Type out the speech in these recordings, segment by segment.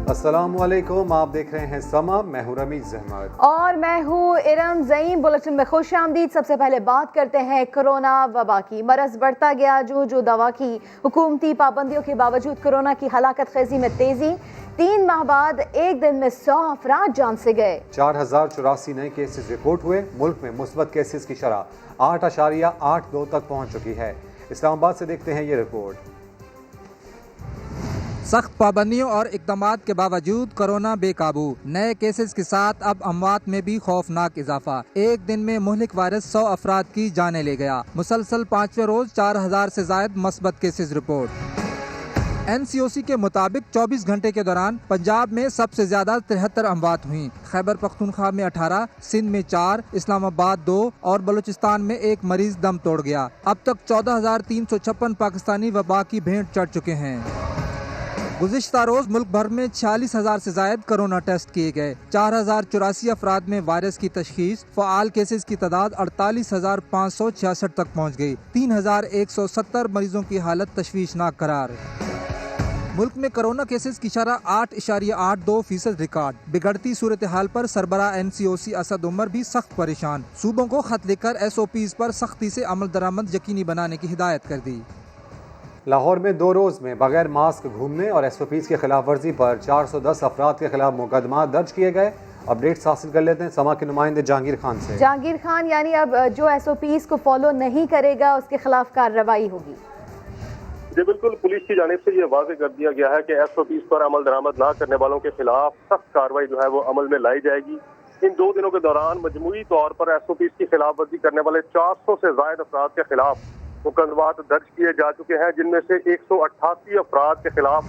अस्सलामुअलैकुम, आप देख रहे हैं समा। मैं हूं रमीज अहमद और मैं हूं इरम ज़ईम। बुलेटिन में खुश आमदीद। सबसे पहले बात करते हैं कोरोना वबा की। मरज बढ़ता गया जो दवा की हुकूमती पाबंदियों के बावजूद कोरोना की हलाकत खेजी में तेजी। 3 माह बाद एक दिन में 100 अफराद जान से गए। 4084 नए केसेस रिपोर्ट हुए। मुल्क में मुस्बत केसेस की शरह 8.82 तक पहुंच चुकी है। इस्लामाबाद से देखते हैं ये रिपोर्ट। सख्त पाबंदियों और इक़दामात के बावजूद कोरोना बेकाबू। नए केसेस के साथ अब अमवात में भी खौफनाक इजाफा। एक दिन में मुहलिक वायरस 100 अफराद की जानें ले गया। मुसलसल 5वें रोज 4000 से जायद मस्बत केसेस रिपोर्ट। NCOC के मुताबिक 24 घंटे के दौरान पंजाब में सबसे ज्यादा 73 अमवात हुई। खैबर पख्तूनख्वा में 18, सिंध में 4, इस्लामाबाद 2 और बलूचिस्तान में 1 मरीज दम तोड़ गया। अब तक 14,356 पाकिस्तानी वबा की भेंट चढ़ चुके हैं। गुज़िश्ता रोज मुल्क भर में 46,000 से जायद कोरोना टेस्ट किए गए। 4,084 अफराद में वायरस की तशखीस। फ़आल केसेस की तादाद 48,566 तक पहुँच गई। 3,170 मरीजों की हालत तशवीशनाक करार। मुल्क में कोरोना केसेस की शरह 8.82% रिकॉर्ड। बिगड़ती सूरत हाल पर सरबरा NCOC असद उमर भी सख्त परेशान। सूबों को खत लिखकर SOPs पर सख्ती से अमल दरामद यकीनी बनाने की हिदायत कर दी। लाहौर में 2 रोज़ में बगैर मास्क घूमने और SOPs की खिलाफ वर्जी पर 410 अफराद के खिलाफ मुकदमा दर्ज किए गए। अपडेट्स हासिल कर लेते हैं समा के नुमाइंदे जहांगीर खान से। जहांगीर खान, यानी अब जो SOPs को फॉलो नहीं करेगा उसके खिलाफ कार्रवाई होगी। जी बिल्कुल, पुलिस की जानिब से ये वाज़ेह कर दिया गया है कि SOPs पर अमल दरामद ना करने वालों के खिलाफ सख्त कार्रवाई जो है वो अमल में लाई जाएगी। इन 2 दिनों के दौरान मजमूई तौर पर SOPs की खिलाफ वर्जी करने वाले 400 से ज्यादा अफराद के खिलाफ मुकदमात दर्ज किए जा चुके हैं, जिनमें से 188 अफराद के खिलाफ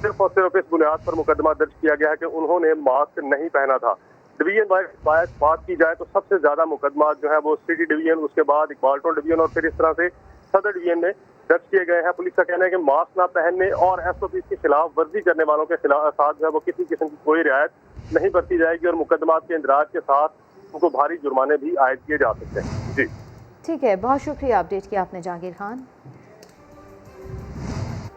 सिर्फ और सिर्फ इस बुनियाद पर मुकदमा दर्ज किया गया है कि उन्होंने मास्क नहीं पहना था। डिवीजन वाइज बात की जाए तो सबसे ज्यादा मुकदमा जो है वो सिटी डिवीजन, उसके बाद इकबालटोन डिवीजन और फिर इस तरह से सदर डिवीजन में दर्ज किए गए हैं। पुलिस का कहना है कि मास्क ना पहनने और SOPs की खिलाफ वर्जी करने वालों के खिलाफ साथ जो है वो किसी किस्म की कोई रियायत नहीं बरती जाएगी और मुकदमात के इंदराज के साथ उनको भारी जुर्माने भी आयद किए जा सकते हैं। जी ठीक है, बहुत शुक्रिया अपडेट किया आपने जहांगीर खान।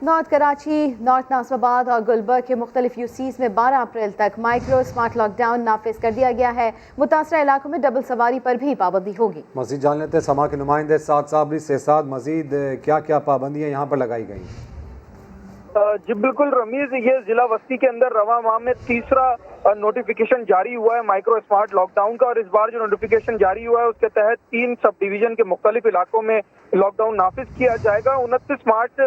नॉर्थ कराची, नॉर्थ नासिराबाद और गुलबर्ग के मुख्तलिफ UCs में 12 अप्रैल तक माइक्रो स्मार्ट लॉकडाउन नाफिज कर दिया गया है। मुतासरा इलाकों में डबल सवारी पर भी पाबंदी होगी। मजीद जान लेते हैं समा के नुमाइंदे साद साबरी से। साद, मजीद क्या क्या पाबंदियाँ यहाँ पर लगाई गई? जी बिल्कुल रमीज, ये जिला वस्ती के अंदर रवा माह में तीसरा नोटिफिकेशन जारी हुआ है माइक्रो स्मार्ट लॉकडाउन का। और इस बार जो नोटिफिकेशन जारी हुआ है उसके तहत 3 सब डिवीजन के मुख्तलिफ इलाकों में लॉकडाउन नाफिज किया जाएगा। 29 मार्च से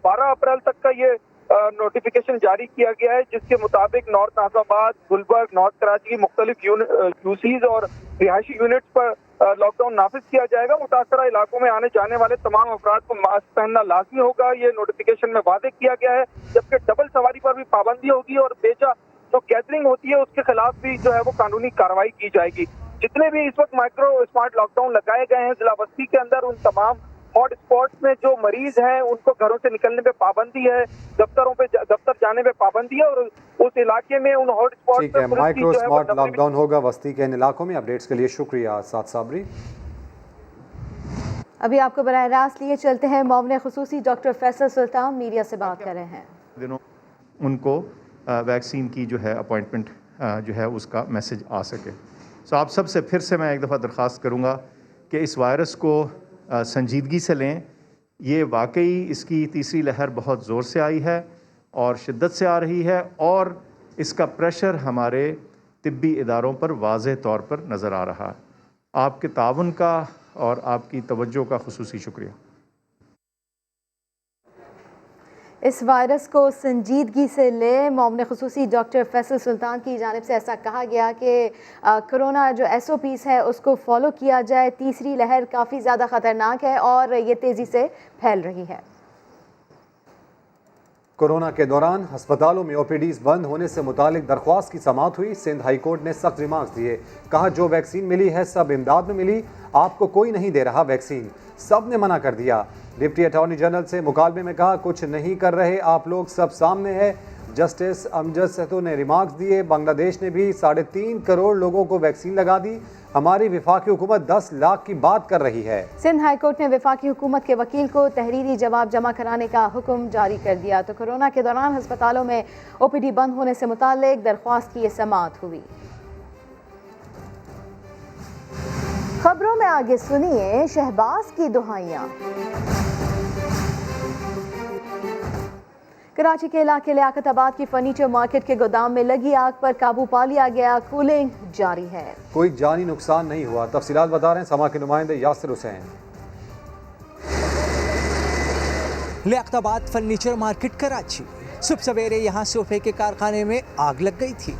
12 अप्रैल तक का ये नोटिफिकेशन जारी किया गया है, जिसके मुताबिक नॉर्थ नासिराबाद, गुलबर्ग, नॉर्थ कराची की मुख्तलिफ UCs और रिहायशी यूनिट्स पर लॉकडाउन नाफिज किया जाएगा। मुतासरा इलाकों में आने जाने वाले तमाम अफराद को मास्क पहनना लाजमी होगा, ये नोटिफिकेशन में वादे किया गया है। जबकि डबल सवारी पर भी पाबंदी होगी और बेजा जो गैदरिंग होती है उसके खिलाफ भी जो है वो कानूनी कार्रवाई की जाएगी। जितने भी इस वक्त माइक्रो स्मार्ट लॉकडाउन लगाए गए हैं जिला बस्ती के अंदर, उन तमाम हॉट स्पॉट्स में जो मरीज हैं उनको घरों से निकलने पे पाबंदी है, दफ्तर जाने पे पाबंदी है और उस इलाके में उन हॉट स्पॉट्स ठीक है, माइक्रो स्मार्ट लॉकडाउन होगा वस्ती के इन इलाकों में। अपडेट्स के लिए शुक्रिया साद साबरी। अभी आपको बराह रास्त लिए चलते हैं मौमन खुसूसी डॉक्टर फैसल सुल्तान मीडिया से बात कर रहे हैं। दिनों उनको वैक्सीन की जो है अपॉइंटमेंट जो है उसका मैसेज आ सके। सो आप सबसे फिर से मैं एक दफ़ा दरख्वास्त करूँगा कि इस वायरस को संजीदगी से लें। ये वाकई इसकी तीसरी लहर बहुत ज़ोर से आई है और शिद्दत से आ रही है और इसका प्रेशर हमारे तिब्बी इदारों पर वाज़ेह तौर पर नज़र आ रहा है। आपके ताउन का और आपकी तवज्जो का खुसूसी शुक्रिया। इस वायरस को संजीदगी से ले। मौमन खुसूसी डॉक्टर फैसल सुल्तान की जानिब से ऐसा कहा गया कि कोरोना जो SOPs है उसको फॉलो किया जाए। तीसरी लहर काफ़ी ज़्यादा ख़तरनाक है और ये तेज़ी से फैल रही है। कोरोना के दौरान अस्पतालों में OPDs बंद होने से मुतालिक दरख्वास्त की समाअत हुई। सिंध हाई कोर्ट ने सख्त रिमार्क्स दिए। कहा जो वैक्सीन मिली है सब इमदाद में मिली, आपको कोई नहीं दे रहा वैक्सीन, सब ने मना कर दिया। डिप्टी अटॉर्नी जनरल से मुकालमे में कहा कुछ नहीं कर रहे आप लोग, सब सामने है, जस्टिस अमजद सहतो ने रिमार्क्स दिए। बांग्लादेश ने भी 3.5 करोड़ लोगों को वैक्सीन लगा दी। हमारी वफाकी हुकूमत 10 लाख की बात कर रही है। सिंध हाई कोर्ट ने वफाकी हुकूमत के वकील को तहरीरी जवाब जमा कराने का हुक्म जारी कर दिया। तो कोरोना के दौरान अस्पतालों में OPD बंद होने से मुताल्लिक दरख्वास्त की समाअत हुई। खबरों में आगे सुनिए शहबाज की दुहाइयां। कराची के इलाके लियाकताबाद की फर्नीचर मार्केट के गोदाम में लगी आग पर काबू पा लिया गया। कूलिंग जारी है। कोई जानी नुकसान नहीं हुआ। तफसीलात बता रहे हैं समा के नुमाइंदे यासिर हुसैन। Liaquatabad furniture market Karachi. सुबह सवेरे यहाँ सोफे के कारखाने में आग लग गई थी।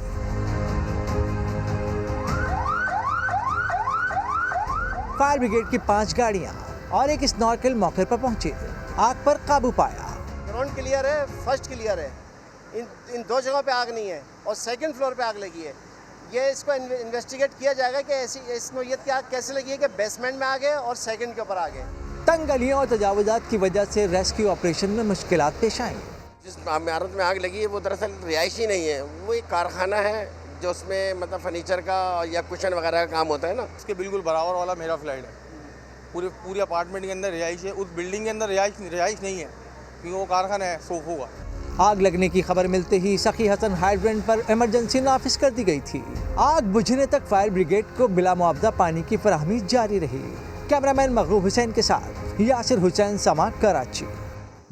फायर ब्रिगेड की 5 गाड़ियां और एक स्नॉर्कल मौके पर पहुंचे। आग पर काबू पाया। ग्राउंड क्लियर है, फर्स्ट क्लियर है। इन 2 जगहों पे आग नहीं है और सेकंड फ्लोर पे आग लगी है। ये इसको इन्वेस्टिगेट किया जाएगा कि ऐसी इस नौयत की आग कैसे लगी है कि बेसमेंट में आग है और सेकंड के ऊपर आग है। तंग गलियों और तजावुजात की वजह से रेस्क्यू ऑपरेशन में मुश्किलात पेश आई। जिस इमारत में आग लगी है वो दरअसल रिहायशी नहीं है, वो एक कारखाना है जो उसमें मतलब फर्नीचर का या कुशन वगैरह का काम होता है ना। इसके बिल्कुल बराबर वाला मेरा फ्लैट है। पूरे अपार्टमेंट के अंदर रिहाइश है। उस बिल्डिंग के अंदर रिहाइश नहीं है क्योंकि वो कारखाना है सोफों का। आग लगने की खबर मिलते ही सखी हसन हाइड्रेंट पर इमरजेंसी नाफिज कर दी गई थी। आग बुझने तक फायर ब्रिगेड को बिला मुआवजा पानी की फराहमी जारी रही। कैमरामैन मगरूब हुसैन के साथ यासिर हुसैन, समा, कराची।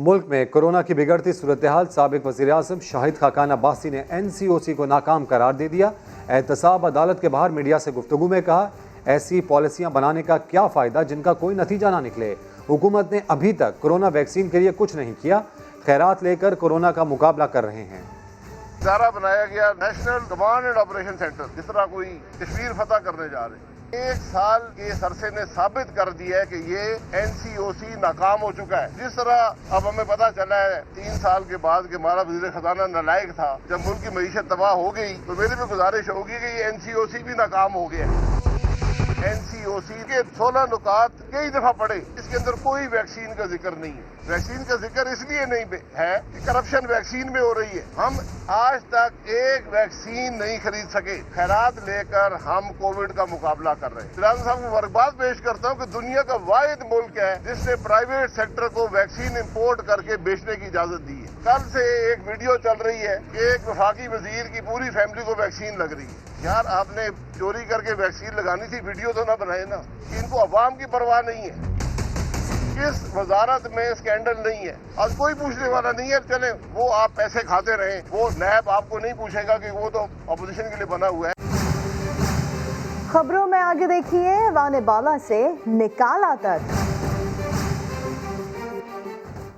मुल्क में कोरोना की बिगड़ती सूरत हाल साबिक वज़ीर आज़म शाहिद खाकान अब्बासी ने NCOC को नाकाम करार दे दिया। एहतसाब अदालत के बाहर मीडिया से गुफ्तगू में कहा, ऐसी पॉलिसियां बनाने का क्या फ़ायदा जिनका कोई नतीजा ना निकले। हुकूमत ने अभी तक कोरोना वैक्सीन के लिए कुछ नहीं किया। खैरात लेकर कोरोना का मुकाबला कर रहे हैं। इदारा बनाया गया national command and operation centre, जिस तरह कोई कश्मीर फतह करने जा रहे हैं। 1 साल के अरसे ने साबित कर दिया है कि ये NCOC नाकाम हो चुका है। जिस तरह अब हमें पता चला है 3 साल के बाद कि हमारा वज़ीर खजाना नालायक था, जब मुल्क की मईशत तबाह हो गई तो मेरी भी गुजारिश होगी कि ये NCOC भी नाकाम हो गया है। NCOC के 16 नुकात कई दफा पढ़े, इसके अंदर कोई वैक्सीन का जिक्र नहीं है। वैक्सीन का जिक्र इसलिए नहीं है कि करप्शन वैक्सीन में हो रही है। हम आज तक एक वैक्सीन नहीं खरीद सके। खैरात लेकर हम कोविड का मुकाबला कर रहे हैं। फिलहाल साहब को मुबारकबाद पेश करता हूँ कि दुनिया का वाहिद मुल्क है जिसने प्राइवेट सेक्टर को वैक्सीन इंपोर्ट करके बेचने की इजाजत दी है। कल से एक वीडियो चल रही है कि एक वफाकी वजीर की पूरी फैमिली को वैक्सीन लग रही है। यार आपने चोरी करके वैक्सीन लगानी थी, वीडियो तो ना बनाए ना। इनको अवाम की परवाह नहीं है। इस वजारत में स्कैंडल नहीं है। आज कोई पूछने वाला नहीं है। चले वो आप पैसे खाते रहे, वो नैब आपको नहीं पूछेगा कि वो तो अपोजिशन के लिए बना हुआ है। खबरों में आगे देखिए वाने बाला से निकाला तक।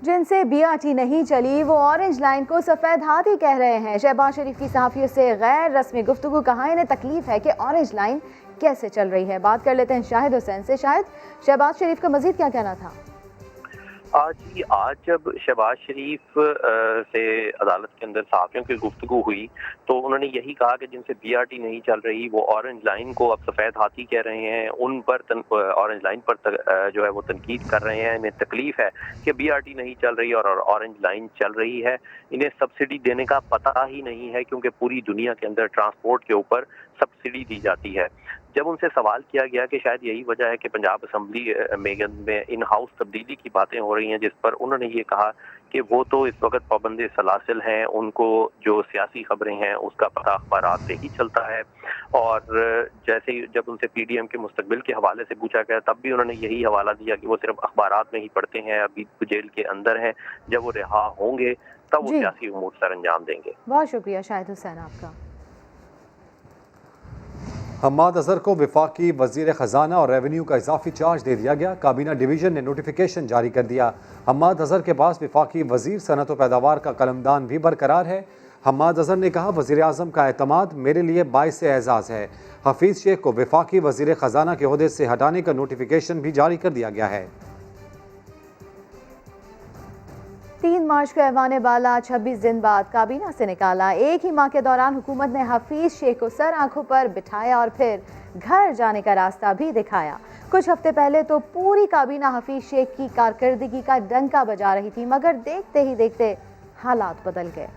जिनसे BRT नहीं चली वो ऑरेंज लाइन को सफ़ेद हाथी कह रहे हैं। शहबाज शरीफ की सहाफ़ियों से गैर रस्मी गुफ्तगू, कहा इन्हें तकलीफ है कि ऑरेंज लाइन कैसे चल रही है। बात कर लेते हैं शाहिद हुसैन से। शाहिद, शहबाज शरीफ का मजीद क्या कहना था? आज जब शहबाज शरीफ से अदालत के अंदर सहाफ़ियों की गुफ्तगू हुई तो उन्होंने यही कहा कि जिनसे BRT नहीं चल रही वो ऑरेंज लाइन को अब सफ़ेद हाथी कह रहे हैं। उन पर ऑरेंज लाइन पर जो है वो तनकीद कर रहे हैं। इन्हें तकलीफ है कि BRT नहीं चल रही और ऑरेंज लाइन चल रही है। इन्हें सब्सिडी देने का पता ही नहीं है क्योंकि पूरी दुनिया के अंदर ट्रांसपोर्ट के ऊपर सब्सिडी दी जाती है। जब उनसे सवाल किया गया कि शायद यही वजह है कि पंजाब असम्बली में इन हाउस तब्दीली की बातें हो रही हैं, जिस पर उन्होंने ये कहा कि वो तो इस वक्त पाबंदी सलासिल हैं, उनको जो सियासी खबरें हैं उसका पता अखबारात से ही चलता है। और जैसे ही जब उनसे PDM के मुस्तकबिल के हवाले से पूछा गया तब भी उन्होंने यही हवाला दिया कि वो सिर्फ अखबारात में ही पढ़ते हैं, अभी जेल के अंदर हैं, जब वो रिहा होंगे तब वो सियासी उमूर सर अंजाम देंगे। बहुत शुक्रिया शाहिद हुसैन आपका। हम्माद अजहर को वफाकी वज़ीर ख़जाना और रेवेन्यू का इजाफी चार्ज दे दिया गया। काबीना डिवीज़न ने नोटिफिकेशन जारी कर दिया। हम्माद अजहर के पास वफाकी वज़ीर सनत व पैदावार का कलमदान भी बरकरार है। हम्माद अजहर ने कहा, वज़ीर आज़म का एतमाद मेरे लिए बाइस एजाज़ है। हफीज़ शेख को वफाकी वज़ीर ख़जाना के ओहदे से हटाने का नोटिफिकेशन भी जारी कर दिया गया है। 3 मार्च को ऐवान बाला 26 दिन बाद काबीना से निकाला। एक ही माह के दौरान हुकूमत ने हफीज शेख को सर आंखों पर बिठाया और फिर घर जाने का रास्ता भी दिखाया। कुछ हफ्ते पहले तो पूरी काबीना हफीज शेख की कारकर्दगी का डंका बजा रही थी, मगर देखते ही देखते हालात बदल गए।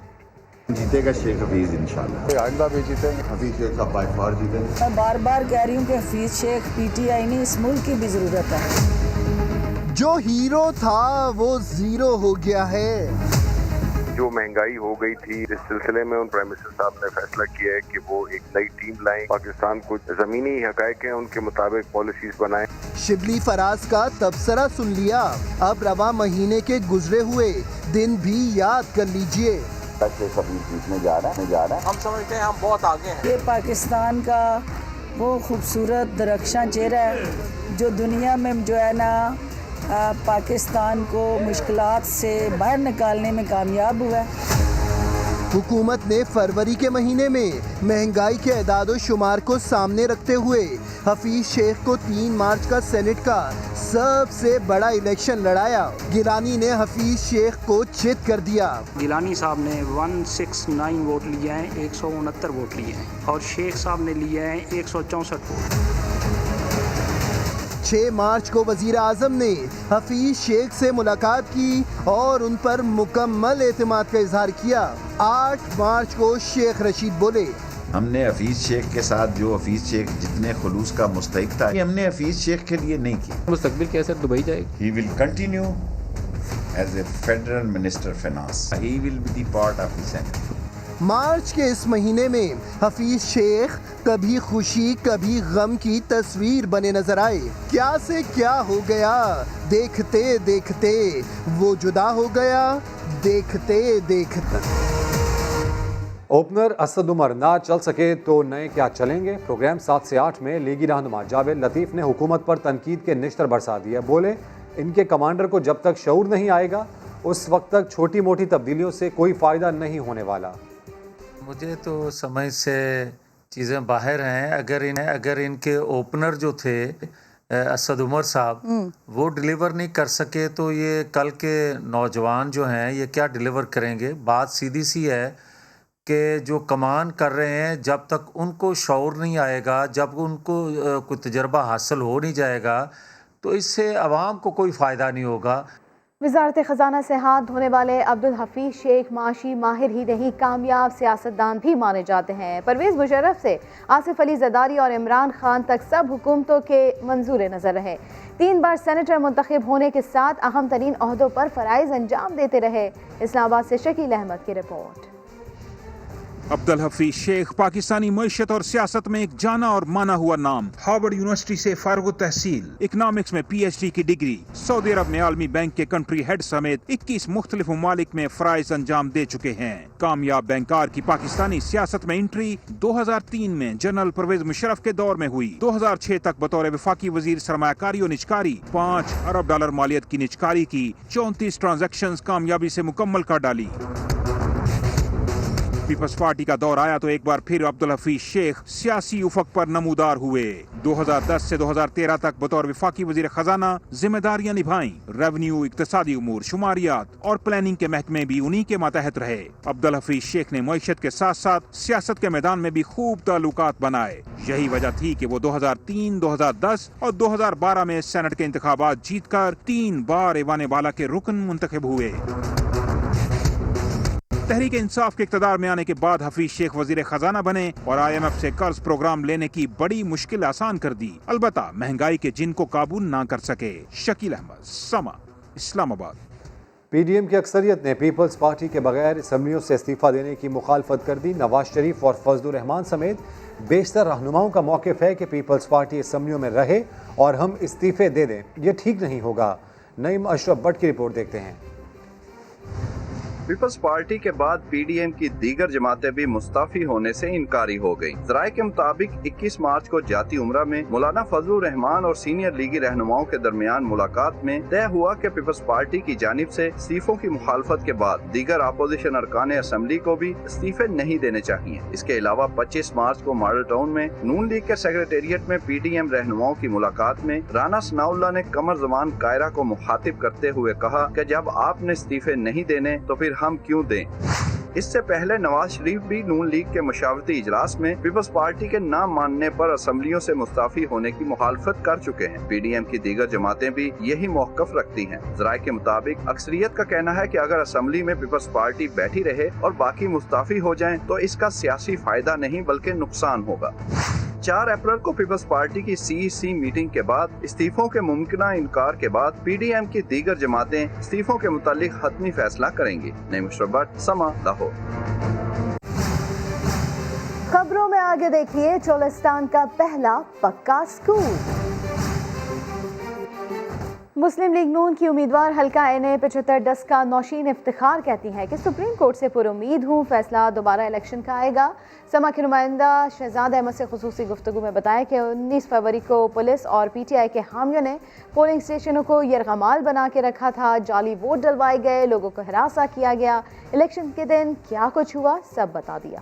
जीतेगा शेख हफीज इंशाल्लाह। आइंदा भी जीतेंगे, हफीज शेख साहब बाय फार जीतेंगे। मैं बार बार कह रही हूँ कि हफीज शेख पीटीआई नहीं, इस मुल्क की भी जरूरत है। जो हीरो था वो जीरो हो गया है। जो महंगाई हो गई थी, इस सिलसिले में उन प्राइम मिनिस्टर साहब ने फैसला किया है कि वो एक नई टीम लाएं, पाकिस्तान को जमीनी हकायक हैं उनके मुताबिक पॉलिसीज बनाएं। शिबली फराज का तबसरा सुन लिया, अब रवा महीने के गुजरे हुए दिन भी याद कर लीजिए। जीतने जा रहा है हम समझते हैं हम बहुत आगे हैं। ये पाकिस्तान का वो खूबसूरत दरख्शां चेहरा है जो दुनिया में जो है ना पाकिस्तान को मुश्किलात से बाहर निकालने में कामयाब हुआ है। हुकूमत ने फरवरी के महीने में महंगाई के एदादो शुमार को सामने रखते हुए हफीज शेख को 3 मार्च का सेनेट का सबसे बड़ा इलेक्शन लड़ाया। गिलानी ने हफीज शेख को चित कर दिया। गिलानी साहब ने 169 वोट लिए हैं, 169 वोट लिए हैं और शेख साहब ने लिए हैं 164 वोट। 6 मार्च को वजीर आजम ने हफीज शेख से मुलाकात की और उन पर मुकम्मल एतमाद का इजहार किया। 8 मार्च को शेख रशीद बोले, हमने हफीज शेख के साथ जो हफीज शेख जितने खुलूस का मुस्तहिक था, ये हमने हफीज शेख के लिए नहीं किया। मुस्तकबिल कैसे दुबई जाएगी? He will continue as a federal minister finance. He will be the part of the Senate. मार्च के इस महीने में हफीज शेख कभी खुशी कभी गम की तस्वीर बने नजर आए। क्या से क्या हो गया, देखते देखते वो जुदा हो गया, देखते देखते। ओपनर असद उमर ना चल सके तो नए क्या चलेंगे। प्रोग्राम 7 से 8 में लीगी रहनुमा जावेद लतीफ़ ने हुकूमत पर तनकीद के निश्तर बरसा दिया। बोले, इनके कमांडर को जब तक शऊर नहीं आएगा उस वक्त तक छोटी मोटी तब्दीलियों से कोई फ़ायदा नहीं होने वाला। मुझे तो समझ से चीज़ें बाहर हैं। अगर इनके ओपनर जो थे असद उमर साहब वो डिलीवर नहीं कर सके तो ये कल के नौजवान जो हैं ये क्या डिलीवर करेंगे। बात सीधी सी है कि जो कमान कर रहे हैं जब तक उनको शऊर नहीं आएगा, जब उनको कोई तजर्बा हासिल हो नहीं जाएगा तो इससे आवाम को कोई फ़ायदा नहीं होगा। वज़ारत ख़जाना से हाथ धोने वाले अब्दुल हफीज शेख माशी माहिर ही नहीं कामयाब सियासतदान भी माने जाते हैं। परवेज़ मुशर्रफ से आसिफ अली ज़रदारी और इमरान खान तक सब हुकूमतों के मंजूर नज़र रहे। 3 बार सेनेटर मुंतखब होने के साथ अहम तरीन अहदों पर फ़राइज़ अंजाम देते रहे। इस्लामाबाद से शकील अहमद की रिपोर्ट। अब्दुल हफीज शेख पाकिस्तानी मईशत और सियासत में एक जाना और माना हुआ नाम। हार्वर्ड यूनिवर्सिटी से फारुग तहसील, इकनॉमिक्स में PhD की डिग्री, सऊदी अरब में आलमी बैंक के कंट्री हेड समेत 21 मुख्तलिफ ममालिक में फराइज अंजाम दे चुके हैं। कामयाब बैंकार की पाकिस्तानी सियासत में एंट्री 2003 में जनरल परवेज मुशर्रफ के दौर में हुई। 2006 तक बतौर वफाकी वजीर सरमायाकारी और निजकारी $5 अरब मालियत की निजकारी की 34 ट्रांजैक्शंस कामयाबी से मुकम्मल कर डाली। पीपल्स पार्टी का दौर आया तो एक बार फिर अब्दुल हफीज शेख सियासी उफक पर नमूदार हुए। 2010 से 2013 तक बतौर वफाकी वजीर खजाना जिम्मेदारियां निभाई। रेवेन्यू, इक्तसादी उमूर, शुमारियात और प्लानिंग के महकमे भी उन्हीं के मातहत रहे। अब्दुल हफीज शेख ने मईशत के साथ साथ सियासत के मैदान में भी खूब ताल्लुकात बनाए। यही वजह थी कि वो 2003, 2010 और 2012 में सेनेट के इंतखाबात जीतकर 3 बार ऐवान बाला के रुकन मुंतखब हुए। तहरीक इंसाफ के इक़्तिदार में आने के बाद हफीज शेख वजीर खजाना बने और IMF से कर्ज प्रोग्राम लेने की बड़ी मुश्किल आसान कर दी। अलबत्ता महंगाई के जिनको काबू ना कर सके। शकील अहमद, समा, इस्लामाबाद। PDM की अक्सरियत ने पीपल्स पार्टी के बगैर असम्बलियों से इस्तीफा देने की मुखालफत कर दी। नवाज शरीफ और फजलुर रहमान समेत बेशतर रहनुमाओं का मौक़िफ़ है कि पीपल्स पार्टी असम्बलियों में रहे और हम इस्तीफे दे दें, ये ठीक नहीं होगा। नईम अशरफ भट्ट की रिपोर्ट देखते हैं। पीपल्स पार्टी के बाद PDM की दीगर जमातें भी मुस्ताफी होने से इनकारी हो गयी। ज़राए के मुताबिक 21 मार्च को जाती उम्रा में मौलाना फजलुर रहमान और सीनियर लीगी रहनुमाओं के दरमियान मुलाकात में तय हुआ कि पीपल्स पार्टी की जानिब से इस्तीफों की मुखालफत के बाद दीगर अपोजिशन अरकान असम्बली को भी इस्तीफे नहीं देने चाहिए। इसके अलावा 25 मार्च को मॉडल टाउन में नून लीग के सेक्रेटेरिएट में PDM रहनुमाओं की मुलाकात में राना सनाउल्लाह ने कमर जमान कायरा को मुखातिब करते हुए कहा कि जब आपने इस्तीफे नहीं देने तो फिर हम क्यों दें। इससे पहले नवाज शरीफ भी नून लीग के मशावरती इजलास में पीपल्स पार्टी के न मानने पर असम्बलियों से मुस्ताफी होने की मुखालफत कर चुके हैं। PDM की दीगर जमातें भी यही मौक़िफ़ रखती हैं। ज़राए के मुताबिक अक्सरियत का कहना है कि अगर असम्बली में पीपल्स पार्टी बैठी रहे और बाकी मुस्ताफी हो जाएं तो इसका सियासी फायदा नहीं बल्कि नुकसान होगा। 4 अप्रैल को पीपल्स पार्टी की CEC मीटिंग के बाद इस्तीफों के मुमकिना इनकार के बाद PDM की दीगर जमातें इस्तीफों के मुतालिक हतमी फैसला करेंगी। नईम भट्ट, समा, लाहौर। खबरों में आगे देखिए चोलिस्तान का पहला पक्का स्कूल। मुस्लिम लीग नून की उम्मीदवार हल्का NA 75 डस्का नौशीन इफ्तिखार कहती हैं कि सुप्रीम कोर्ट से पुरुमीद हूँ, फैसला दोबारा इलेक्शन का आएगा। समा के नुमाइंदा शहजाद अहमद से खुसूसी गुफ्तगू में बताया कि 19 फरवरी को पुलिस और PTI के हामियों ने पोलिंग स्टेशनों को यरगमाल बना के रखा था, जाली वोट डलवाए गए, लोगों को हरासा किया गया। इलेक्शन के दिन क्या कुछ हुआ सब बता दिया।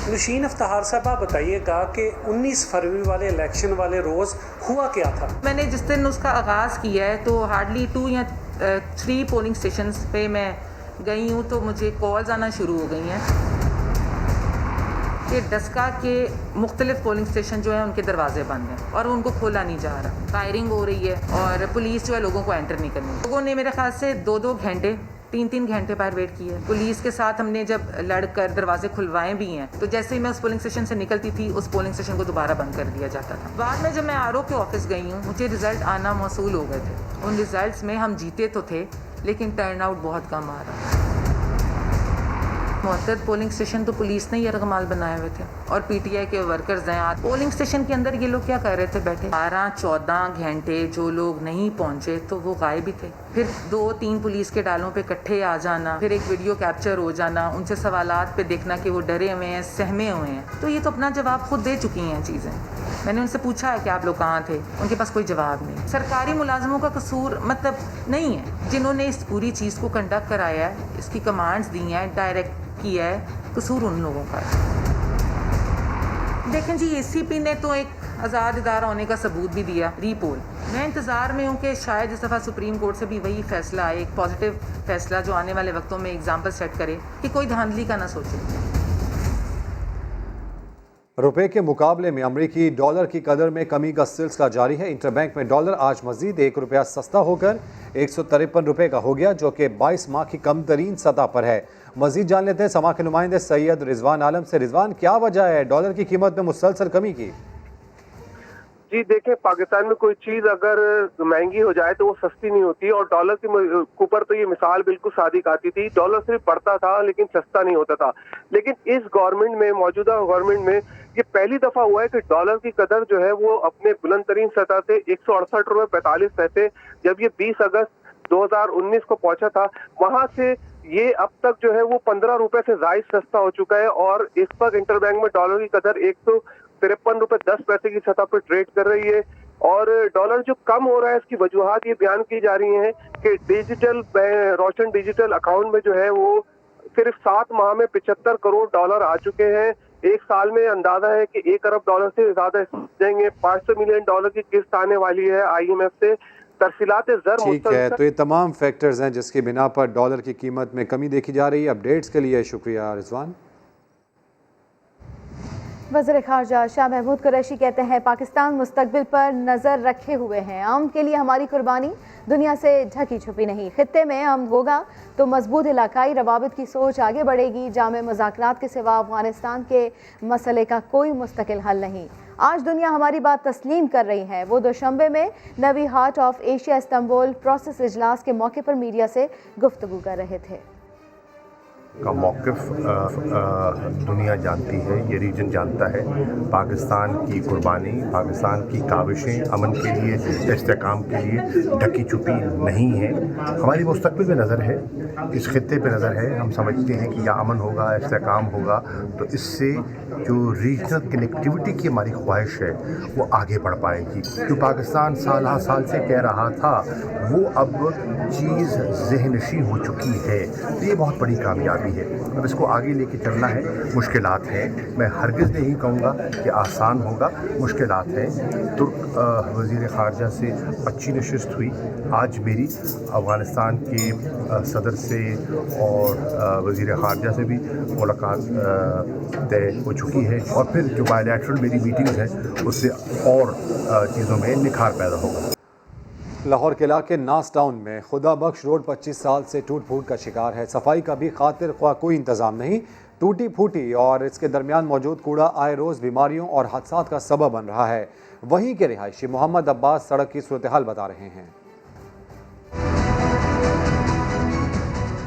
नौशीन इफ्तिखार साहब आप बताइएगा कि 19 फरवरी वाले इलेक्शन वाले रोज़ हुआ क्या था? मैंने जिस दिन उसका आगाज़ किया है तो हार्डली 2 या 3 पोलिंग स्टेशंस पे मैं गई हूँ तो मुझे कॉल्स आना शुरू हो गई हैं कि डस्का के मुख्तलिफ पोलिंग स्टेशन जो हैं उनके दरवाजे बंद हैं और उनको खोला नहीं जा रहा। फायरिंग हो रही है और पुलिस जो है लोगों को एंटर नहीं करनी। लोगों ने मेरे ख्याल से 2-2 घंटे 3-3 घंटे बाहर वेट किए। पुलिस के साथ हमने जब लड़कर दरवाजे खुलवाए भी हैं तो जैसे ही मैं उस पोलिंग स्टेशन से निकलती थी उस पोलिंग स्टेशन को दोबारा बंद कर दिया जाता था। बाद में जब मैं RO के ऑफिस गई हूँ मुझे रिजल्ट आना मौसूल हो गए थे। उन रिजल्ट्स में हम जीते तो थे लेकिन टर्न आउट बहुत कम आ रहा। मुअत्तद पोलिंग स्टेशन तो पुलिस ने यरगमाल बनाए हुए थे और PTI के वर्कर्स हैं। पोलिंग स्टेशन के अंदर ये लोग क्या कर रहे थे बैठे 12-14 घंटे जो लोग नहीं पहुंचे तो वो गायब ही थे। फिर 2-3 पुलिस के डालों पे इकट्ठे आ जाना, फिर एक वीडियो कैप्चर हो जाना, उनसे सवालात पे देखना कि वो डरे हुए हैं, सहमे हुए हैं। तो ये तो अपना जवाब खुद दे चुकी हैं चीज़ें। मैंने उनसे पूछा है कि आप लोग कहाँ थे, उनके पास कोई जवाब नहीं। सरकारी मुलाजमों का कसूर मतलब नहीं है, जिन्होंने इस पूरी चीज़ को कंडक्ट कराया है, इसकी कमांड्स दी हैं, डायरेक्ट किया है, कसूर उन लोगों का है। देखें जी ACP ने तो एक आज़ाद इदारा होने का सबूत भी दिया रीपोल। मैं इंतज़ार में हूँ कि शायद इस दफ़ा सुप्रीम कोर्ट से भी वही फैसला आए, एक पॉजिटिव फैसला जो आने वाले वक्तों में एग्जाम्पल सेट करे कि कोई धांधली का ना सोचे। रुपए के मुकाबले में अमरीकी डॉलर की कदर में कमी का सिलसिला जारी है। इंटरबैंक में डॉलर आज मजीद 1 रुपया सस्ता होकर 153 रुपये का हो गया, जो कि 22 माह की कम तरीन सतह पर है। मजीद जान लेते हैं समा के नुमाइंदे सैयद रिजवान आलम से। रिजवान, क्या वजह है डॉलर की कीमत में मुसलसल कमी की? जी देखें, पाकिस्तान में कोई चीज अगर महंगी हो जाए तो वो सस्ती नहीं होती और डॉलर के ऊपर तो ये मिसाल बिल्कुल सादिक आती थी। डॉलर सिर्फ बढ़ता था लेकिन सस्ता नहीं होता था। लेकिन इस गवर्नमेंट में, मौजूदा गवर्नमेंट में ये पहली दफा हुआ है कि डॉलर की कदर जो है वो अपने बुलंद तरीन सतह से 168 रुपये 45 पैसे जब ये 20 अगस्त 2019 को पहुंचा था, वहां से ये अब तक जो है वो 15 रुपए से जायद सस्ता हो चुका है और इस वक्त इंटरबैंक में डॉलर की कदर 153 रुपए 10 पैसे की सतह पर ट्रेड कर रही है। और डॉलर जो कम हो रहा है इसकी वजूहात ये बयान की जा रही हैं कि डिजिटल रोशन डिजिटल अकाउंट में जो है वो सिर्फ 7 माह में 75 करोड़ डॉलर आ चुके हैं। एक साल में अंदाजा है कि 1 अरब डॉलर से ज्यादा जाएंगे। 500 मिलियन डॉलर की किस्त आने वाली है IMF से। तरसीलात ज़र ठीक है, तो ये तमाम फैक्टर्स हैं जिसकी बिना पर डॉलर की कीमत में कमी देखी जा रही है। अपडेट्स के लिए शुक्रिया रिजवान। वज़ीर ख़ारजा शाह महमूद कुरैशी कहते हैं पाकिस्तान मुस्तकबिल पर नज़र रखे हुए हैं। अमन के लिए हमारी कुर्बानी दुनिया से ढकी छुपी नहीं। खित्ते में अमन होगा तो मजबूत इलाकाई रवाबित की सोच आगे बढ़ेगी। जामे मुज़ाकरात के सिवा अफगानिस्तान के मसले का कोई मुस्तकिल हल नहीं। आज दुनिया हमारी बात तस्लीम कर रही है। वो दुशंबे में नवी Heart of Asia Istanbul process इजलास के मौके पर मीडिया से गुफ्तगू कर रहे थे। का मौक़िफ़ दुनिया जानती है, ये रीजन जानता है। पाकिस्तान की कुर्बानी, पाकिस्तान की काविशें अमन के लिए, इस्तेहकाम के लिए ढकी छुपी नहीं है। हमारी मुस्तकबिल पे नज़र है, इस खित्ते पे नज़र है। हम समझते हैं कि या अमन होगा, इस्तेहकाम होगा तो इससे जो रीजनल कनेक्टिविटी की हमारी ख्वाहिश है वो आगे बढ़ पाएगी। जो पाकिस्तान साल से कह रहा था वो अब चीज़ ज़हनशी हो चुकी है। तो ये बहुत बड़ी कामयाबी भी है। अब इसको आगे लेके चलना है, मुश्किलात हैं, मैं हरगिज़ नहीं कहूँगा कि आसान होगा, मुश्किलात हैं। तुर्क वज़ीर ख़ारजा से अच्छी नशिस्त हुई, आज मेरी अफ़गानिस्तान के सदर से और वज़ीर ख़ारजा से भी मुलाकात तय हो चुकी है, और फिर जो बायलैटरल मेरी मीटिंग्स हैं उससे और चीज़ों में निखार पैदा होगा। लाहौर के इलाके नास टाउन में खुदा बख्श रोड 25 साल से टूट फूट का शिकार है। सफाई का भी खातिर ख्वाह कोई इंतज़ाम नहीं, टूटी फूटी और इसके दरमियान मौजूद कूड़ा आए रोज़ बीमारियों और हादसात का सबब बन रहा है। वहीं के रिहायशी मोहम्मद अब्बास सड़क की सूरत हाल बता रहे हैं।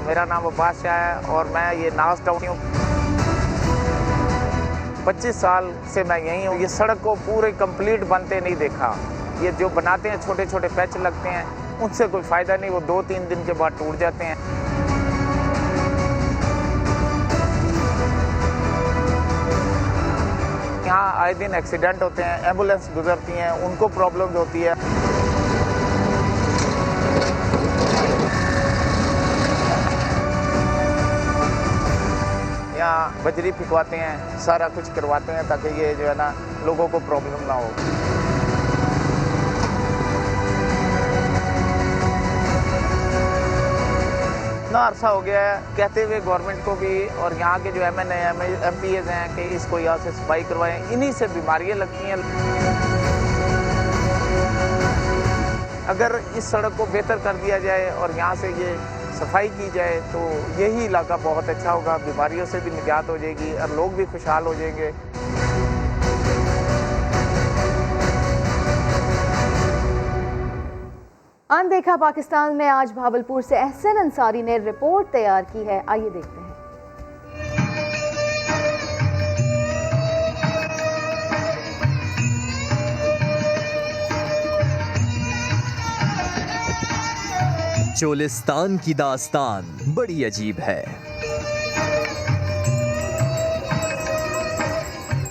मेरा नाम अब्बास शाह है और मैं ये नास टाउन हूँ। 25 साल से मैं यहीं हूँ। ये सड़क को पूरे कंप्लीट बनते नहीं देखा। ये जो बनाते हैं छोटे छोटे पैच लगते हैं, उनसे कोई फ़ायदा नहीं, वो 2-3 दिन के बाद टूट जाते हैं। यहाँ आए दिन एक्सीडेंट होते हैं, एम्बुलेंस गुजरती हैं, उनको प्रॉब्लम होती है। यहाँ बजरी फिकवाते हैं, सारा कुछ करवाते हैं ताकि ये जो है ना लोगों को प्रॉब्लम ना हो। इतना अरसा हो गया है कहते हुए गवर्नमेंट को भी और यहाँ के जो MPs हैं कि इसको यहाँ से सफाई करवाएं, इन्हीं से बीमारियाँ लगती हैं। अगर इस सड़क को बेहतर कर दिया जाए और यहाँ से ये सफाई की जाए तो यही इलाका बहुत अच्छा होगा, बीमारियों से भी निजात हो जाएगी और लोग भी खुशहाल हो जाएंगे। अनदेखा पाकिस्तान में आज भावलपुर से एहसन अंसारी ने रिपोर्ट तैयार की है, आइए देखते हैं। चोलिस्तान की दास्तान बड़ी अजीब है।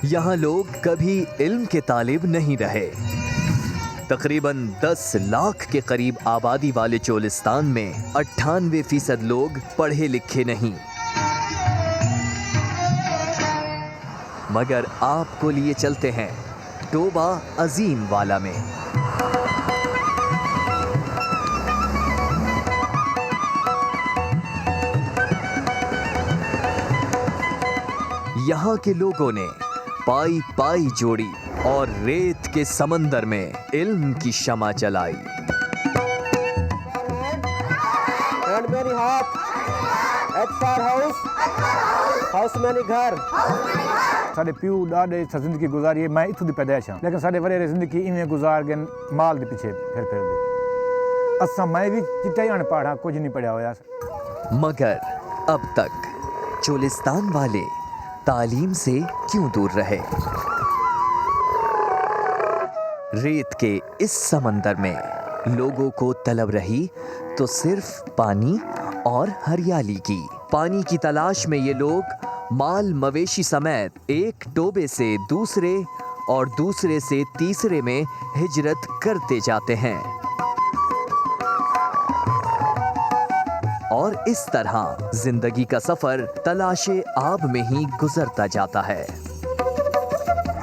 यहाँ लोग कभी इल्म के तालिब नहीं रहे। तकरीबन 10 लाख के करीब आबादी वाले चोलिस्तान में 98% लोग पढ़े लिखे नहीं। मगर आपको लिए चलते हैं टोबा अजीम वाला में। यहाँ के लोगों ने पाई पाई जोड़ी और रेत के समंदर में इल्म की शमा जलाई। साढ़े प्यू ॾाढे जिंदगी गुजारी, मैं इतों की पैदाइश हाँ, लेकिन साढ़े वडेरे जिंदगी इवें गुजार गए माल के पीछे फिर असा मैं भी चिट्टा ही अनपढ़ हाँ, कुछ नहीं पढ़ा होया। मगर अब तक चोलिस्तान वाले तालीम से क्यों दूर रहे? रेत के इस समंदर में लोगों को तलब रही तो सिर्फ पानी और हरियाली की। पानी की तलाश में ये लोग माल मवेशी समेत एक टोबे से दूसरे और दूसरे से तीसरे में हिजरत करते जाते हैं और इस तरह जिंदगी का सफर तलाशे आब में ही गुजरता जाता है।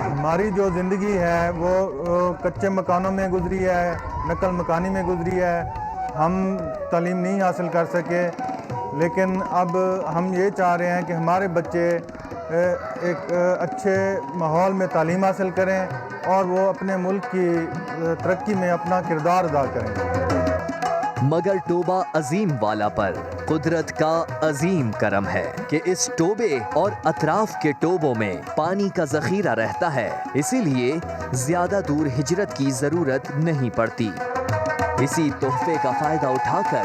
हमारी जो ज़िंदगी है वो कच्चे मकानों में गुजरी है, नकल मकानी में गुजरी है। हम तालीम नहीं हासिल कर सके, लेकिन अब हम ये चाह रहे हैं कि हमारे बच्चे एक अच्छे माहौल में तालीम हासिल करें और वो अपने मुल्क की तरक्की में अपना किरदार अदा करें। मगर टोबा अजीम वाला पर कुदरत का अजीम करम है कि इस टोबे और अतराफ के टोबों में पानी का जखीरा रहता है, इसीलिए ज्यादा दूर हिजरत की जरूरत नहीं पड़ती। इसी तोहफे का फायदा उठाकर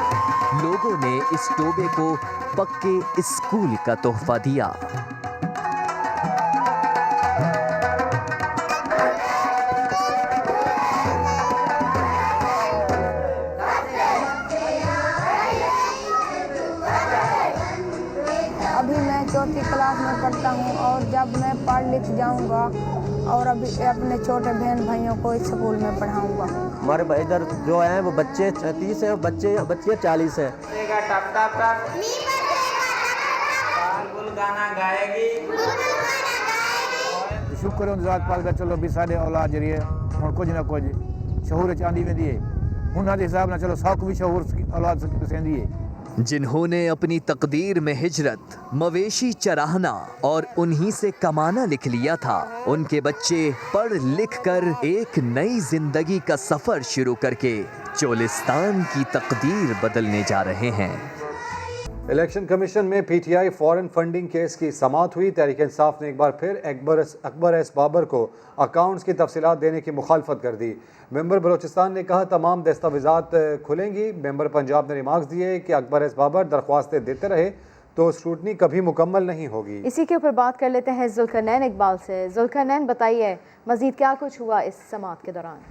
लोगों ने इस टोबे को पक्के स्कूल का तोहफा दिया। चौथी क्लास में पढ़ता हूँ और जब मैं पढ़ लिख जाऊँगा और अभी अपने छोटे बहन भाइयों को इस स्कूल में पढ़ाऊँगा। हमारे इधर जो हैं वो बच्चे 36 हैं, बच्चियाँ 40 हैं। गाना गाएगी। शुक्र है ज़ात पाक दा चलो भी साडे औलाद जरिए हुण कुछ ना कुछ शहूर च आंदी वेंदी है उन्हां दे हिसाब नाल चलो सौख भी शहूर औलाद सेंदी है। जिन्होंने अपनी तकदीर में हिजरत, मवेशी चराहना और उन्हीं से कमाना लिख लिया था, उनके बच्चे पढ़ लिख कर एक नई जिंदगी का सफर शुरू करके चोलिस्तान की तकदीर बदलने जा रहे हैं। इलेक्शन कमीशन में पीटीआई फॉरेन फंडिंग केस की समाअत हुई। तहरीक इंसाफ ने एक बार फिर अकबर एस बाबर को अकाउंट्स की तफसीलात देने की मुखालफत कर दी। मेंबर बलोचिस्तान ने कहा तमाम दस्तावेजात खुलेंगी। मेंबर पंजाब ने रिमार्क्स दिए कि अकबर एस बाबर दरख्वास्तें देते रहे तो स्क्रूटनी कभी मुकम्मल नहीं होगी। इसी के ऊपर बात कर लेते हैं जुल्करनैन इकबाल से। जुल्करनैन, बताइए मजीद क्या कुछ हुआ इस समाअत के दौरान?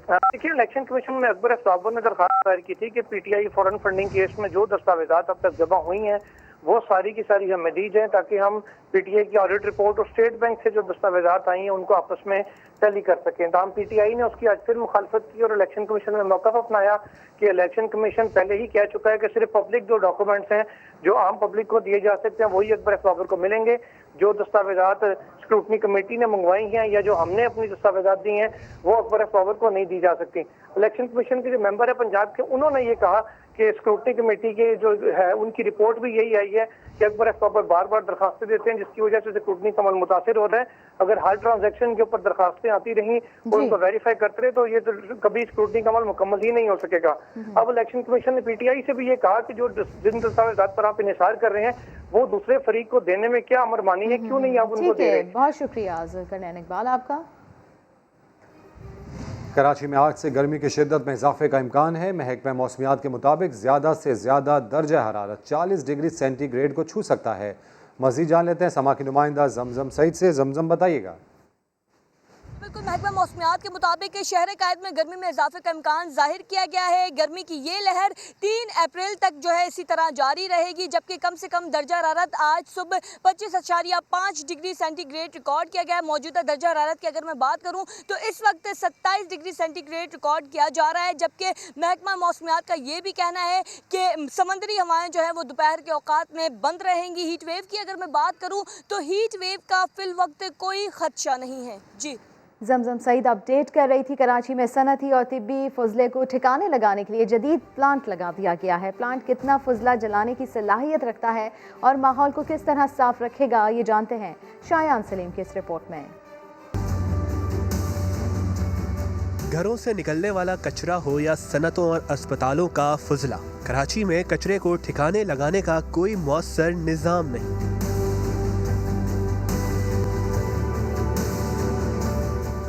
देखिए, इलेक्शन कमीशन में अकबर एस बाबर ने दरख्वास्त दायर की थी कि पीटीआई फॉरेन फंडिंग केस में जो दस्तावेजात अब तक जमा हुई हैं वो सारी की सारी हमें दी जाए ताकि हम पीटीआई की ऑडिट रिपोर्ट और स्टेट बैंक से जो दस्तावेजात आई हैं उनको आपस में टैली कर सकें। तमाम पीटीआई ने उसकी आज फिर मुखालफत की और इलेक्शन कमीशन ने मौका अपनाया कि इलेक्शन कमीशन पहले ही कह चुका है कि सिर्फ पब्लिक जो डॉक्यूमेंट्स हैं जो आम पब्लिक को दिए जा सकते हैं वही अकबर एस बाबर को मिलेंगे। जो दस्तावेजात स्क्रूटनी कमेटी ने मंगवाई हैं या जो हमने अपनी दस्तावेजात दी हैं वो अकबर एस बाबर को नहीं दी जा सकती। इलेक्शन कमीशन के जो मेंबर है पंजाब के, उन्होंने ये कहा कि स्क्रूटनी कमेटी के जो है उनकी रिपोर्ट भी यही आई है कि अकबर एस बाबर बार बार दरखास्तें देते हैं जिसकी वजह से स्क्रूटनी का अमल मुतासिर हो रहा है। अगर हर ट्रांजैक्शन के ऊपर दरखास्तें आती रहीं और उनको वेरीफाई करते रहे तो ये तो कभी स्क्रूटनी का अमल मुकम्मल ही नहीं हो सकेगा। अब इलेक्शन कमीशन ने पीटीआई से भी ये कहा कि जो जिन दस्तावेजात पर आप इन्हिसार कर रहे हैं वो दूसरे फरीक को देने में क्या अमरमानी है, क्यों नहीं आप उनको दे रहे? बहुत शुक्रिया जुल्करनैन इकबाल आपका। कराची में आज से गर्मी की शिद्दत में इजाफे का इम्कान है। महकमा मौसमियात के मुताबिक ज़्यादा से ज़्यादा दर्जा हरारत 40 डिग्री सेंटीग्रेड को छू सकता है। मज़ीद जान लेते हैं समा की नुमाइंदा जमजम सईद से। जमजम, बताइएगा। बिल्कुल, महकमा मौसमियात के मुताबिक शहर कायद में गर्मी में इजाफे का इम्कान जाहिर किया गया है। गर्मी की ये लहर 3 अप्रैल तक जो है इसी तरह जारी रहेगी, जबकि कम से कम दर्जा हरारत आज सुबह 25.5 डिग्री सेंटीग्रेड रिकॉर्ड किया गया है। मौजूदा दर्जा हरारत की अगर मैं बात करूं तो इस वक्त 27 डिग्री सेंटीग्रेड रिकॉर्ड किया जा रहा है, जबकि महकमा मौसमियात का ये भी कहना है कि समंदरी हवाएं जो है वो दोपहर के औकात में बंद रहेंगी। हीट वेव की अगर मैं बात करूँ तो हीट वेव का फिल वक्त कोई खदशा नहीं है। जी, जमजम सईद अपडेट कर रही थी। कराची में सनती और तिब्बी फजले को ठिकाने लगाने के लिए जदीद प्लांट लगा दिया गया है। प्लांट कितना फजला जलाने की सलाहियत रखता है और माहौल को किस तरह साफ रखेगा, ये जानते हैं शायान सलीम की इस रिपोर्ट में। घरों से निकलने वाला कचरा हो या सनतों और अस्पतालों का फजला, कराची में कचरे को ठिकाने लगाने का कोई मौसर निज़ाम नहीं।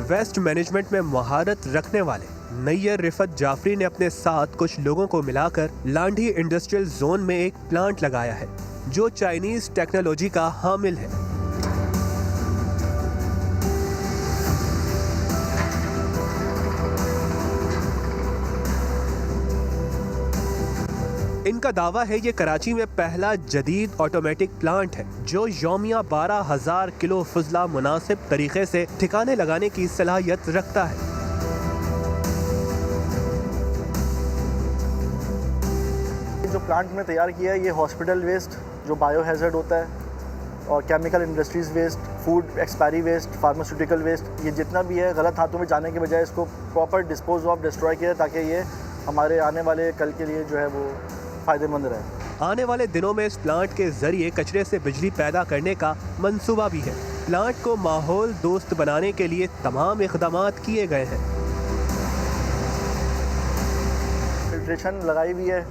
वेस्ट मैनेजमेंट में महारत रखने वाले नैयर रिफत जाफरी ने अपने साथ कुछ लोगों को मिलाकर लांडी इंडस्ट्रियल जोन में एक प्लांट लगाया है जो चाइनीज टेक्नोलॉजी का हामिल है। इनका दावा है ये कराची में पहला जदीद ऑटोमेटिक प्लांट है जो यौमिया 12,000 किलो फजला मुनासिब तरीके से ठिकाने लगाने की सलाहियत रखता है। जो प्लांट में तैयार किया है ये हॉस्पिटल वेस्ट जो बायो हैजर्ड होता है और chemical industries waste, food expiry waste, pharmaceutical waste, ये जितना भी है गलत हाथों में जाने के बजाय इसको प्रॉपर डिस्पोज ऑफ डिस्ट्रॉय किया ताकि ये हमारे आने वाले कल के लिए जो है वो फ़ायदेमंद रहे। आने वाले दिनों में इस प्लांट के जरिए कचरे से बिजली पैदा करने का मंसूबा भी है। प्लांट को माहौल दोस्त बनाने के लिए तमाम इक़दामात किए गए हैं। फिल्ट्रेशन लगाई हुई है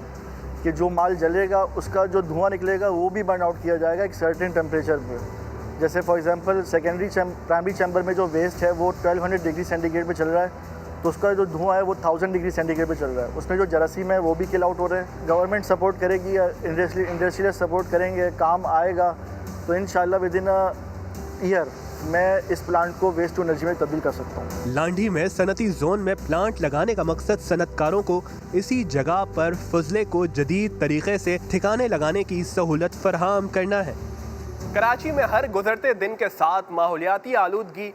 कि जो माल जलेगा उसका जो धुआं निकलेगा वो भी बर्न आउट किया जाएगा एक सर्टेन टेम्परेचर पर। जैसे फॉर एग्जांपल प्राइमरी चैम्बर में जो वेस्ट है वो 1200 डिग्री सेंटीग्रेड पे चल रहा है तो उसका जो धुआं है वो 1000 डिग्री सेंटीग्रेड पे चल रहा है। उसमें जो जरासीम है वो भी किल आउट हो रहे हैं। गवर्नमेंट सपोर्ट करेगी या इंडस्ट्रियलिस्ट सपोर्ट करेंगे, काम आएगा तो इंशाल्लाह विद इन अ ईयर मैं इस प्लांट को वेस्ट टू एनर्जी में तब्दील कर सकता हूँ। लांडी में सनती जोन में प्लांट लगाने का मकसद सनतकारों को इसी जगह पर फजले को जदीद तरीके से ठिकाने लगाने की सहूलत फराहम करना है। कराची में हर गुजरते दिन के साथ माहौलियाती आलूदगी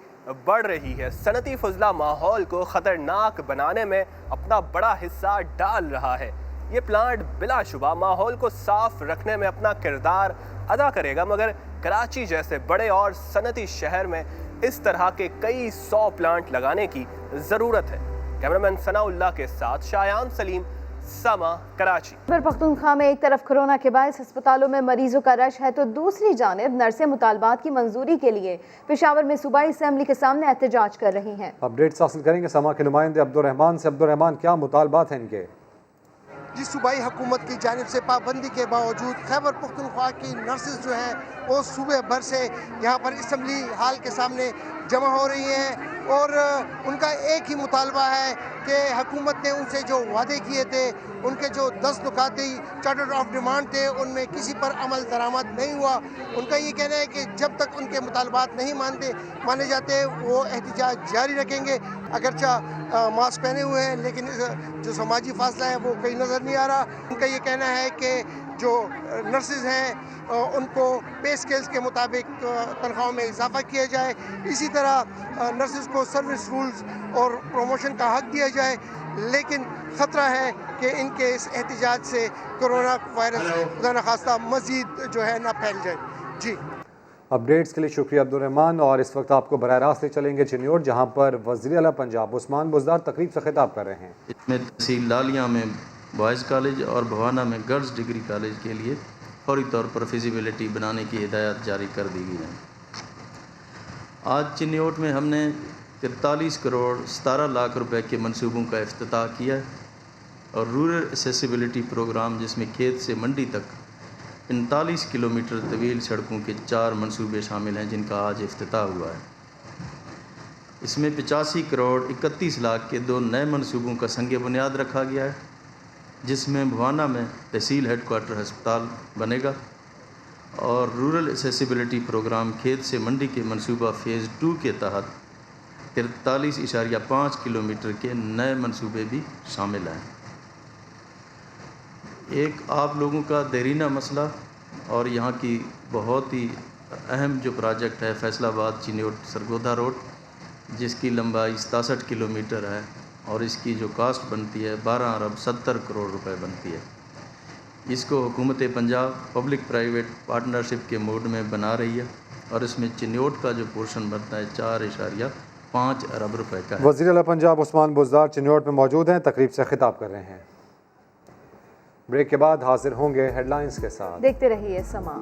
बढ़ रही है। सनती फजला माहौल को ख़तरनाक बनाने में अपना बड़ा हिस्सा डाल रहा है। ये प्लांट बिलाशुबा माहौल को साफ रखने में अपना किरदार अदा करेगा, मगर कराची जैसे बड़े और सनती शहर में इस तरह के कई 100 प्लांट लगाने की ज़रूरत है। कैमरामैन सनाउल्लाह के साथ शायान सलीम, समा, कराची। खैबर पख्तूनख्वा में एक तरफ कोरोना के बायस अस्पतालों में मरीजों का रश है तो दूसरी जानिब नर्सें मुतालबात की मंजूरी के लिए पेशावर में सूबाई असेंबली के सामने एहतजाज कर रही हैं। अपडेट्स हासिल करेंगे समा के नुमाइंदे अब्दुर्रहमान से। अब्दुर्रहमान, क्या मुतालबात हैं इनके? जी, सूबाई हुकूमत की जानिब से पाबंदी के बावजूद खैबर पख्तूनख्वा की नर्सेज जो हैं वो सुबह भर से यहाँ पर असेंबली हाल के सामने जमा हो रही हैं और उनका एक ही मुतालबा है कि हुकूमत ने उनसे जो वादे किए थे, उनके जो 10 नुकाती चार्टर ऑफ डिमांड थे, उनमें किसी पर अमल दरामद नहीं हुआ। उनका ये कहना है कि जब तक उनके मुतालबात नहीं माने जाते वो एहतजाज जारी रखेंगे। अगरचा मास्क पहने हुए हैं लेकिन जो समाजी फासला है वो कहीं नज़र नहीं आ रहा। उनका ये कहना है कि जो नर्सेज हैं उनको पे स्केल्स के मुताबिक तनख्वाहों में इजाफा किया जाए। इसी तरह नर्सेज को सर्विस रूल्स और प्रमोशन का हक दिया जाए। लेकिन ख़तरा है कि इनके इस एहतजाज से कोरोना वायरस खुदा न खास्ता मज़ीद जो है ना फैल जाए। जी, अपडेट्स के लिए शुक्रिया अब्दुर्रहमान। और इस वक्त आपको बराह रास्त ले चलेंगे चिन्योट, जहाँ पर वज़ीर आला पंजाब उस्मान बुज़दार तकरीब से खिताब कर रहे हैं। इसमें तहसील लालिया में बॉयज़ कॉलेज और भवाना में गर्ल्स डिग्री कॉलेज के लिए फौरी तौर पर फिजिबिलिटी बनाने की हिदायत जारी कर दी गई है। आज चिन्योट में हमने 43 करोड़ 17 लाख रुपए के मंसूबों का इफ्तिताह किया है और रूरल एक्सेसिबिलिटी प्रोग्राम, जिसमें खेत से मंडी तक 45 किलोमीटर तवील सड़कों के 4 मंसूबे शामिल हैं, जिनका आज इफ्तिताह हुआ है। इसमें 85 करोड़ 31 लाख के 2 नए मंसूबों का संग बुनियाद रखा गया है, जिसमें भवाना में तहसील हेडक्वार्टर अस्पताल बनेगा और रूरल एक्सेसिबिलिटी प्रोग्राम खेत से मंडी के मंसूबा फ़ेज़ 2 के तहत 43.5 किलोमीटर के नए मंसूबे भी शामिल हैं। एक आप लोगों का देरीना मसला और यहाँ की बहुत ही अहम जो प्रोजेक्ट है फैसलाबाद चिन्योट सरगोधा रोड, जिसकी लंबाई 67 किलोमीटर है और इसकी जो कास्ट बनती है 12 अरब 70 करोड़ रुपए बनती है। इसको हुकूमत पंजाब पब्लिक प्राइवेट पार्टनरशिप के मोड में बना रही है और इसमें चिन्योट का जो पोर्शन बनता है 4.5 अरब रुपए का है। वज़ीर आला पंजाब उस्मान बुज़दार चिन्योट में मौजूद हैं, तकरीब से खिताब कर रहे हैं। ब्रेक के बाद हाजिर होंगे हेडलाइंस के साथ। देखते रहिए समा।